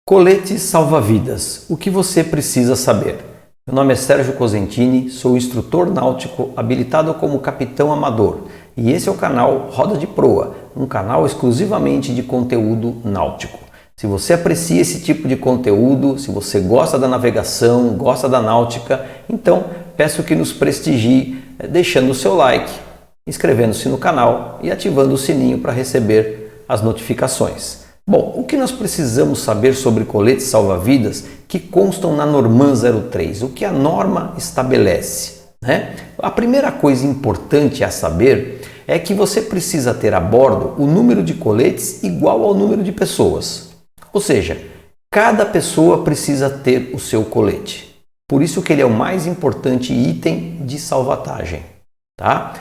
Coletes salva-vidas. O que você precisa saber? Meu nome é Sérgio Cosentini, sou instrutor náutico habilitado como capitão amador e esse é o canal Roda de Proa, um canal exclusivamente de conteúdo náutico. Se você aprecia esse tipo de conteúdo, se você gosta da navegação, gosta da náutica, então peço que nos prestigie deixando o seu like, inscrevendo-se no canal e ativando o sininho para receber as notificações. Bom, o que nós precisamos saber sobre coletes salva-vidas que constam na Norman 03? O que a norma estabelece, né? A primeira coisa importante a saber é que você precisa ter a bordo o número de coletes igual ao número de pessoas. Ou seja, cada pessoa precisa ter o seu colete. Por isso que ele é o mais importante item de salvatagem, tá?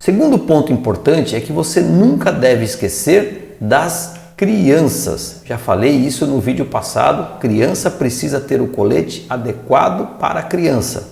Segundo ponto importante é que você nunca deve esquecer das crianças. Já falei isso no vídeo passado, criança precisa ter o colete adequado para a criança,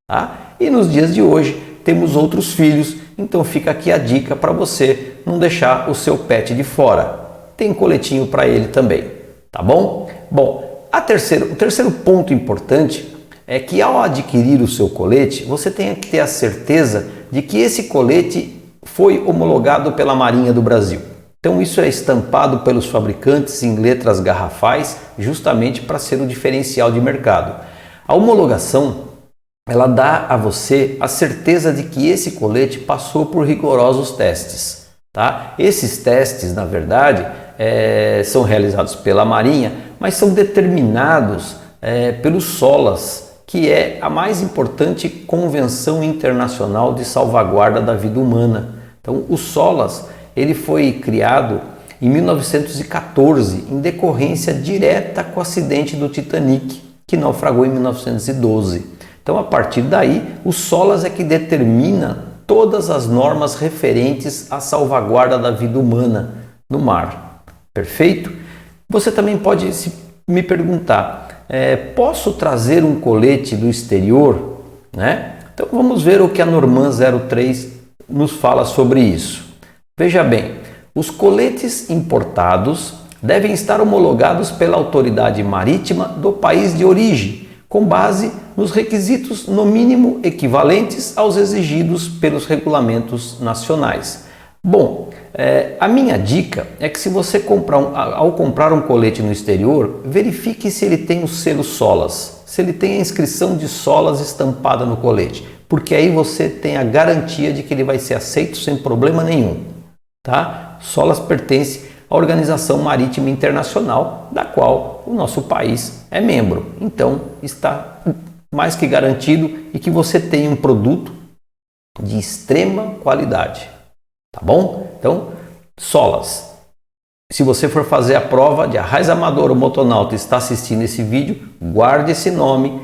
tá? E nos dias de hoje temos outros filhos, então fica aqui a dica para você não deixar o seu pet de fora. Tem coletinho para ele também, tá bom? Bom, o terceiro ponto importante é que ao adquirir o seu colete, você tem que ter a certeza de que esse colete foi homologado pela Marinha do Brasil. Então isso é estampado pelos fabricantes em letras garrafais, justamente para ser o diferencial de mercado. A homologação, ela dá a você a certeza de que esse colete passou por rigorosos testes, tá? Esses testes, na verdade, são realizados pela Marinha, mas são determinados pelos SOLAS, que é a mais importante convenção internacional de salvaguarda da vida humana. Então o SOLAS ele foi criado em 1914 em decorrência direta com o acidente do Titanic, que naufragou em 1912. Então, a partir daí, o SOLAS é que determina todas as normas referentes à salvaguarda da vida humana no mar. Perfeito? Você também pode me perguntar, posso trazer um colete do exterior, né? Então, vamos ver o que a Norman 03 nos fala sobre isso. Veja bem, os coletes importados devem estar homologados pela autoridade marítima do país de origem, com base nos requisitos no mínimo equivalentes aos exigidos pelos regulamentos nacionais. Bom, a minha dica é que se você ao comprar um colete no exterior, verifique se ele tem o selo SOLAS, se ele tem a inscrição de SOLAS estampada no colete, porque aí você tem a garantia de que ele vai ser aceito sem problema nenhum. Tá? SOLAS pertence à Organização Marítima Internacional, da qual o nosso país é membro. Então, está mais que garantido e que você tenha um produto de extrema qualidade. Tá bom? Então, SOLAS. Se você for fazer a prova de arraiz amador ou motonauta e está assistindo esse vídeo, guarde esse nome,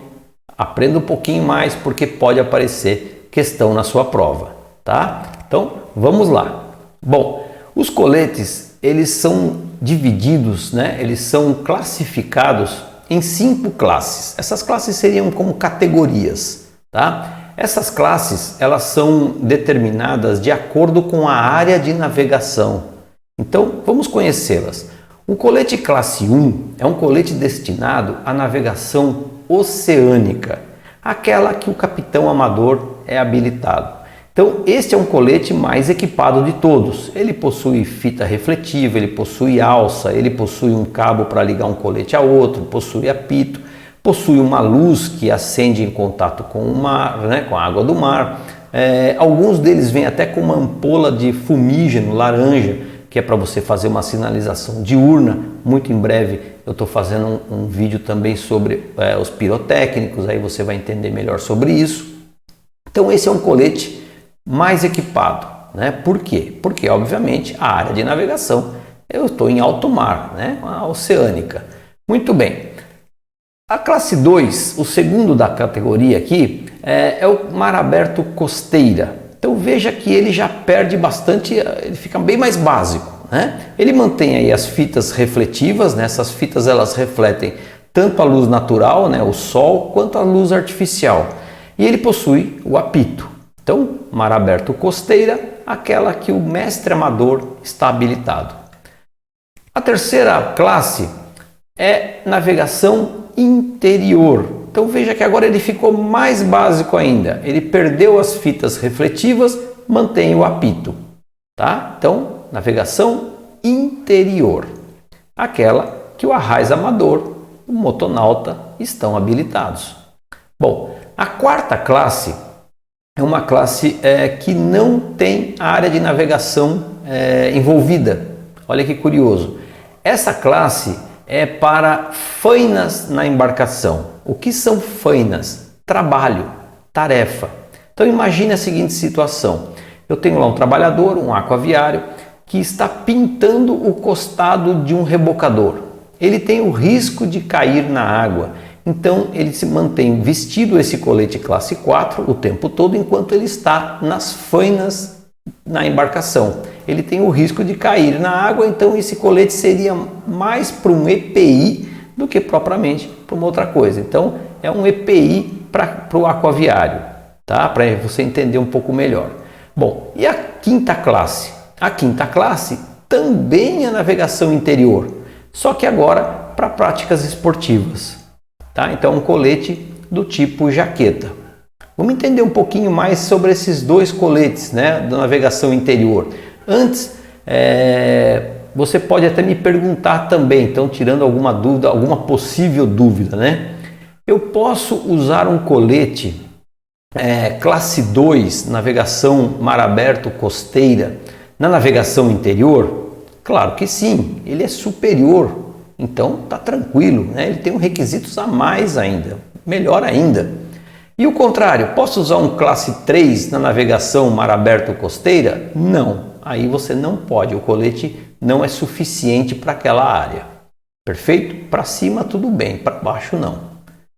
aprenda um pouquinho mais, porque pode aparecer questão na sua prova. Tá? Então, vamos lá. Bom, os coletes, eles são divididos, né? Eles são classificados em 5 classes. Essas classes seriam como categorias, tá? Essas classes, elas são determinadas de acordo com a área de navegação. Então, vamos conhecê-las. O colete classe 1 é um colete destinado à navegação oceânica, aquela que o capitão amador é habilitado. Então, este é um colete mais equipado de todos. Ele possui fita refletiva, ele possui alça, ele possui um cabo para ligar um colete a outro, possui apito, possui uma luz que acende em contato com o mar, né, com a água do mar. Alguns deles vêm até com uma ampola de fumígeno laranja, que é para você fazer uma sinalização diurna. Muito em breve eu estou fazendo um vídeo também sobre os pirotécnicos, aí você vai entender melhor sobre isso. Então, esse é um colete mais equipado, né? Por quê? Porque obviamente a área de navegação eu estou em alto mar, né? A oceânica. Muito bem. A classe 2, o segundo da categoria aqui, é o mar aberto costeira. Então veja que ele já perde bastante, ele fica bem mais básico, né? Ele mantém aí as fitas refletivas, né? Essas fitas elas refletem tanto a luz natural, né? O sol, quanto a luz artificial. E ele possui o apito. Então, mar aberto costeira, aquela que o mestre amador está habilitado. A terceira classe é navegação interior. Então veja que agora ele ficou mais básico ainda. Ele perdeu as fitas refletivas, mantém o apito, tá? Então, navegação interior, aquela que o arraiz amador, o motonauta estão habilitados. Bom, a quarta classe é uma classe que não tem área de navegação envolvida. Olha que curioso. Essa classe é para fainas na embarcação. O que são fainas? Trabalho, tarefa. Então imagine a seguinte situação. Eu tenho lá um trabalhador, um aquaviário, que está pintando o costado de um rebocador. Ele tem o risco de cair na água. Então ele se mantém vestido esse colete classe 4 o tempo todo enquanto ele está nas fainas na embarcação. Ele tem o risco de cair na água, então esse colete seria mais para um EPI do que propriamente para uma outra coisa. Então é um EPI para o aquaviário, tá? Para você entender um pouco melhor. Bom, e a quinta classe? A quinta classe também é navegação interior, só que agora para práticas esportivas, tá? Então um colete do tipo jaqueta. Vamos entender um pouquinho mais sobre esses dois coletes, né, da navegação interior. Antes, você pode até me perguntar também, então tirando alguma dúvida, alguma possível dúvida, né? Eu posso usar um colete classe 2, navegação mar aberto costeira, na navegação interior? Claro que sim, ele é superior, então tá tranquilo, né? Ele tem requisitos a mais ainda, melhor ainda. E o contrário, posso usar um classe 3 na navegação mar aberto costeira? Não, aí você não pode, o colete não é suficiente para aquela área. Perfeito? Para cima tudo bem, para baixo não.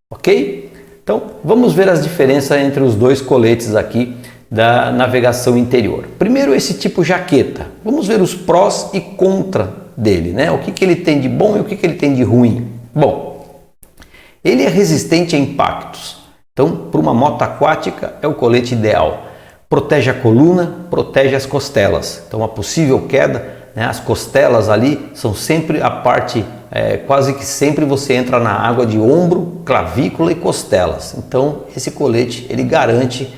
Ok? Então vamos ver as diferenças entre os dois coletes aqui da navegação interior. Primeiro esse tipo jaqueta, vamos ver os prós e contra dele, né? O que ele tem de bom e o que ele tem de ruim. Bom, ele é resistente a impactos. Então, para uma moto aquática é o colete ideal. Protege a coluna, protege as costelas. Então, uma possível queda, né, as costelas ali são sempre a parte, quase que sempre você entra na água de ombro, clavícula e costelas. Então, esse colete ele garante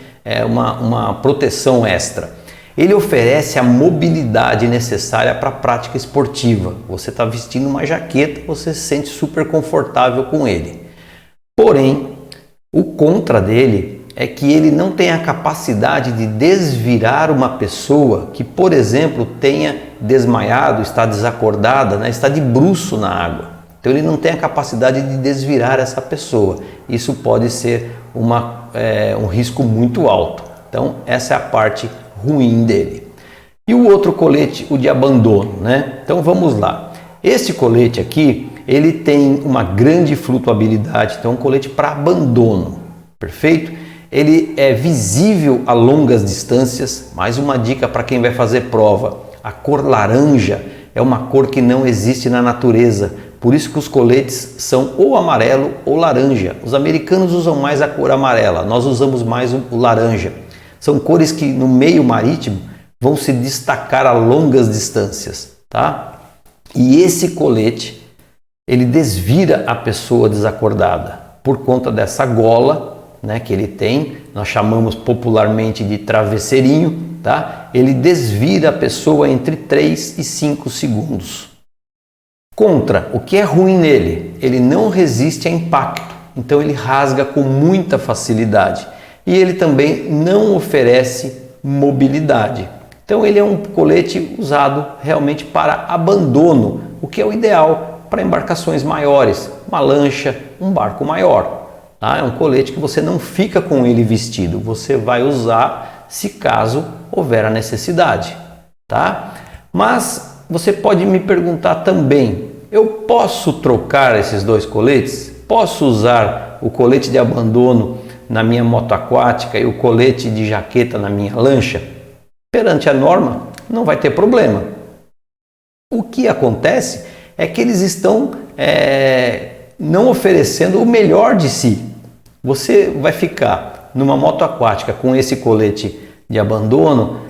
uma proteção extra. Ele oferece a mobilidade necessária para a prática esportiva. Você está vestindo uma jaqueta, você se sente super confortável com ele. Porém, o contra dele é que ele não tem a capacidade de desvirar uma pessoa que, por exemplo, tenha desmaiado, está desacordada, né, está de bruço na água. Então ele não tem a capacidade de desvirar essa pessoa. Isso pode ser um risco muito alto. Então essa é a parte ruim dele. E o outro colete, o de abandono, né? Então vamos lá. Esse colete aqui, ele tem uma grande flutuabilidade, então é um colete para abandono, perfeito? Ele é visível a longas distâncias. Mais uma dica para quem vai fazer prova: a cor laranja é uma cor que não existe na natureza, por isso que os coletes são ou amarelo ou laranja. Os americanos usam mais a cor amarela, nós usamos mais o laranja. São cores que no meio marítimo vão se destacar a longas distâncias, tá? E esse colete ele desvira a pessoa desacordada por conta dessa gola, né, que ele tem, nós chamamos popularmente de travesseirinho, tá? Ele desvira a pessoa entre 3 e 5 segundos. Contra, o que é ruim nele? Ele não resiste a impacto, então ele rasga com muita facilidade. E ele também não oferece mobilidade. Então ele é um colete usado realmente para abandono, o que é o ideal para embarcações maiores, uma lancha, um barco maior. Tá? É um colete que você não fica com ele vestido, você vai usar se caso houver a necessidade. Tá? Mas você pode me perguntar também, eu posso trocar esses dois coletes? Posso usar o colete de abandono na minha moto aquática e o colete de jaqueta na minha lancha? Perante a norma, não vai ter problema. O que acontece é que eles estão não oferecendo o melhor de si. Você vai ficar numa moto aquática com esse colete de abandono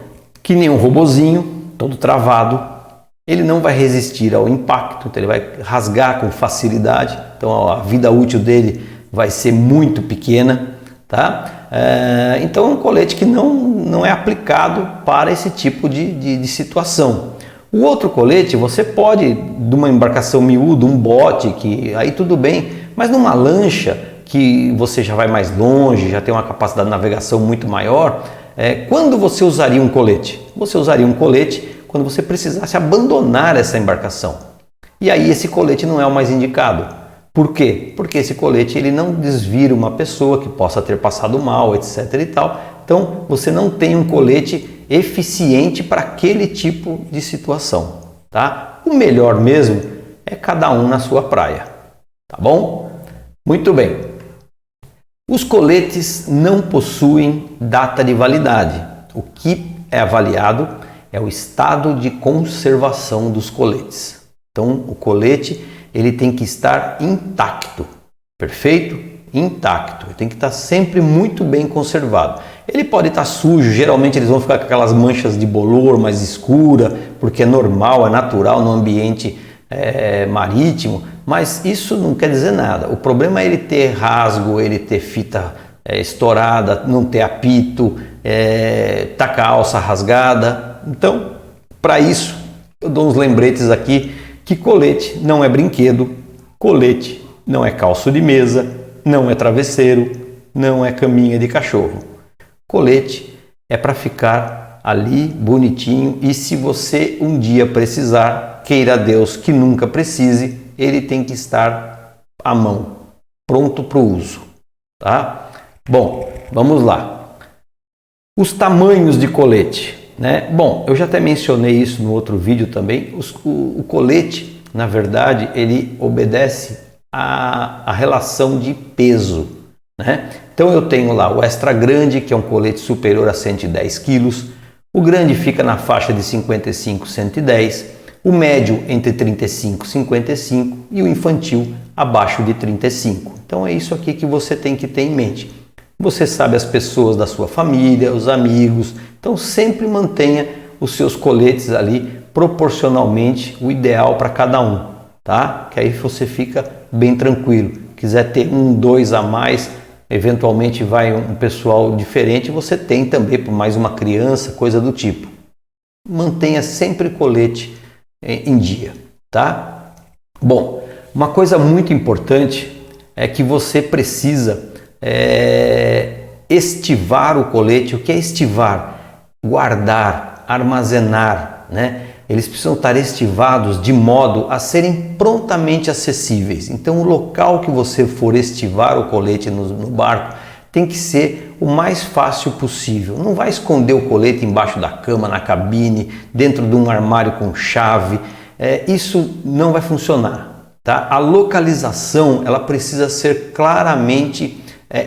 que nem um robozinho, todo travado, ele não vai resistir ao impacto, então ele vai rasgar com facilidade, então a vida útil dele vai ser muito pequena, tá? Então é um colete que não é aplicado para esse tipo de situação. O outro colete você pode, de uma embarcação miúda, um bote, que aí tudo bem, mas numa lancha que você já vai mais longe, já tem uma capacidade de navegação muito maior, quando você usaria um colete? Você usaria um colete quando você precisasse abandonar essa embarcação. E aí esse colete não é o mais indicado. Por quê? Porque esse colete ele não desvira uma pessoa que possa ter passado mal, etc. e tal. Então você não tem um colete eficiente para aquele tipo de situação, tá? O melhor mesmo é cada um na sua praia, tá bom? Muito bem. Os coletes não possuem data de validade. O que é avaliado é o estado de conservação dos coletes. Então, o colete ele tem que estar intacto, perfeito? Intacto, ele tem que estar sempre muito bem conservado. Ele pode estar sujo, geralmente eles vão ficar com aquelas manchas de bolor mais escura, porque é normal, é natural no ambiente marítimo, mas isso não quer dizer nada. O problema é ele ter rasgo, ele ter fita estourada, não ter apito, tá com a alça rasgada. Então, para isso, eu dou uns lembretes aqui que colete não é brinquedo, colete não é calço de mesa, não é travesseiro, não é caminha de cachorro. Colete é para ficar ali bonitinho e se você um dia precisar, queira Deus que nunca precise, ele tem que estar à mão, pronto para o uso, tá? Bom, vamos lá. Os tamanhos de colete. Bom, eu já até mencionei isso no outro vídeo também. O colete, na verdade, ele obedece à relação de peso, né? Então eu tenho lá o extra grande, que é um colete superior a 110 kg, o grande fica na faixa de 55, 110, o médio entre 35 e 55 e o infantil abaixo de 35. Então é isso aqui que você tem que ter em mente. Você sabe as pessoas da sua família, os amigos, então sempre mantenha os seus coletes ali proporcionalmente o ideal para cada um, tá? Que aí você fica bem tranquilo. Quiser ter um, dois a mais, eventualmente vai um pessoal diferente, você tem também por mais uma criança, coisa do tipo. Mantenha sempre colete em dia, tá? Bom, uma coisa muito importante é que você precisa estivar o colete. O que é estivar? Guardar, armazenar, né? Eles precisam estar estivados de modo a serem prontamente acessíveis. Então o local que você for estivar o colete no barco tem que ser o mais fácil possível. Não vai esconder o colete embaixo da cama, na cabine, dentro de um armário com chave. Isso não vai funcionar, tá? A localização ela precisa ser claramente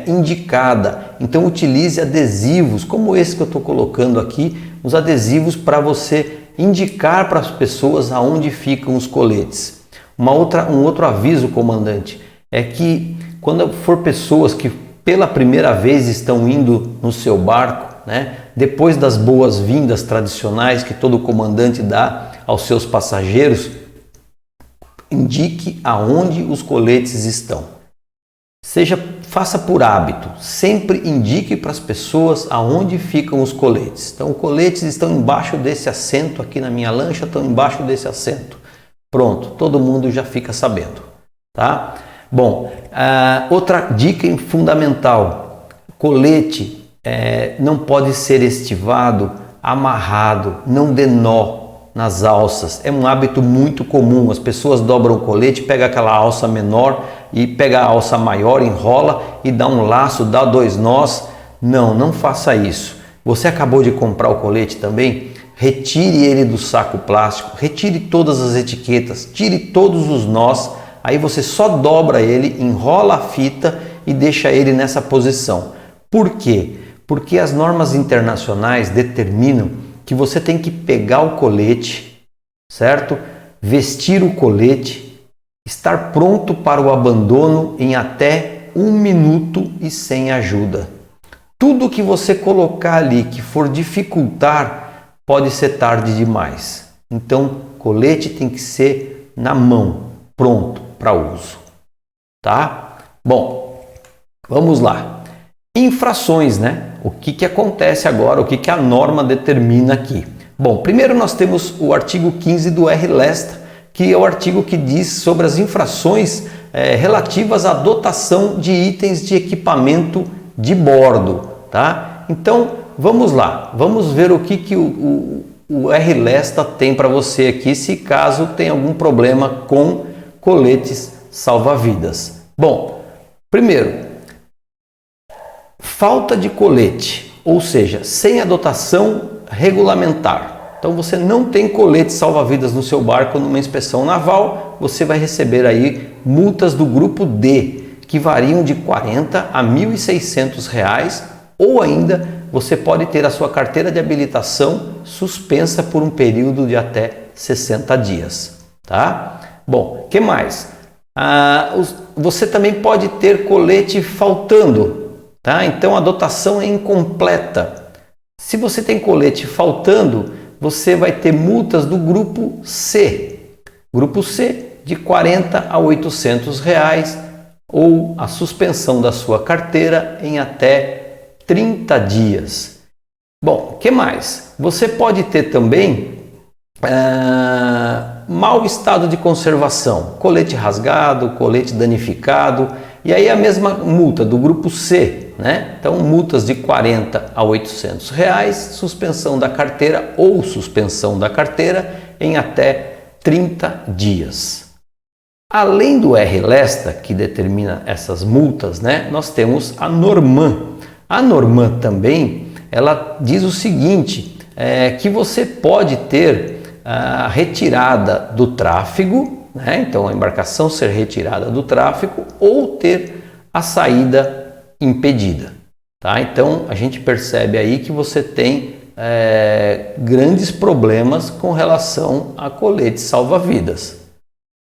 indicada. Então utilize adesivos como esse que eu estou colocando aqui, os adesivos para você indicar para as pessoas aonde ficam os coletes. Um outro aviso, comandante, é que quando for pessoas que pela primeira vez estão indo no seu barco, né, depois das boas-vindas tradicionais que todo comandante dá aos seus passageiros, indique aonde os coletes estão. Faça por hábito, sempre indique para as pessoas aonde ficam os coletes. Então, os coletes estão embaixo desse assento, aqui na minha lancha estão embaixo desse assento. Pronto, todo mundo já fica sabendo, tá? Bom, outra dica fundamental, colete não pode ser estivado amarrado, não dê nó nas alças. É um hábito muito comum, as pessoas dobram o colete, pega aquela alça menor e pega a alça maior, enrola e dá um laço, dá 2 nós. Não faça isso. Você acabou de comprar o colete também? Retire ele do saco plástico, retire todas as etiquetas, tire todos os nós, aí você só dobra ele, enrola a fita e deixa ele nessa posição. Por quê? Porque as normas internacionais determinam que você tem que pegar o colete, certo? Vestir o colete, estar pronto para o abandono em até 1 minuto e sem ajuda. Tudo que você colocar ali que for dificultar, pode ser tarde demais. Então, colete tem que ser na mão, pronto para uso, tá? Bom, vamos lá. Infrações, né? O que acontece agora, o que a norma determina aqui? Bom, primeiro nós temos o artigo 15 do RLESTA, que é o artigo que diz sobre as infrações relativas à dotação de itens de equipamento de bordo, tá? Então, vamos lá, vamos ver o que o RLESTA tem para você aqui, se caso tem algum problema com coletes salva-vidas. Bom, primeiro, falta de colete, ou seja, sem a dotação regulamentar. Então você não tem colete salva-vidas no seu barco numa inspeção naval, você vai receber aí multas do grupo D, que variam de R$ 40 a R$ 1.600, ou ainda você pode ter a sua carteira de habilitação suspensa por um período de até 60 dias, tá? Bom, o que mais? Você também pode ter colete faltando, tá? Então a dotação é incompleta. Se você tem colete faltando, você vai ter multas do grupo C. Grupo C de R$ 40 a R$ 800, ou a suspensão da sua carteira em até 30 dias. Bom, o que mais? Você pode ter também mau estado de conservação, colete rasgado, colete danificado, e aí a mesma multa do grupo C, né? Então multas de R$ 40 a R$ 800, suspensão da carteira ou suspensão da carteira em até 30 dias. Além do RLESTA, que determina essas multas, né? Nós temos a Norman. A Norman também, ela diz o seguinte, que você pode ter a retirada do tráfego, né? Então a embarcação ser retirada do tráfego ou ter a saída impedida, tá? Então a gente percebe aí que você tem grandes problemas com relação a coletes salva-vidas,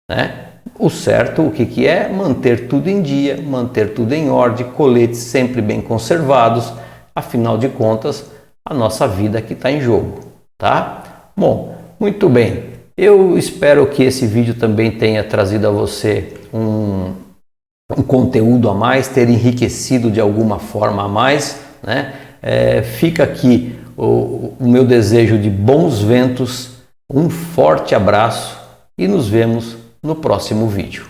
né? O certo, o que é? Manter tudo em dia, manter tudo em ordem, coletes sempre bem conservados, afinal de contas a nossa vida que está em jogo, tá? Bom, muito bem, eu espero que esse vídeo também tenha trazido a você um conteúdo a mais, ter enriquecido de alguma forma a mais, né? Fica aqui o meu desejo de bons ventos, um forte abraço e nos vemos no próximo vídeo.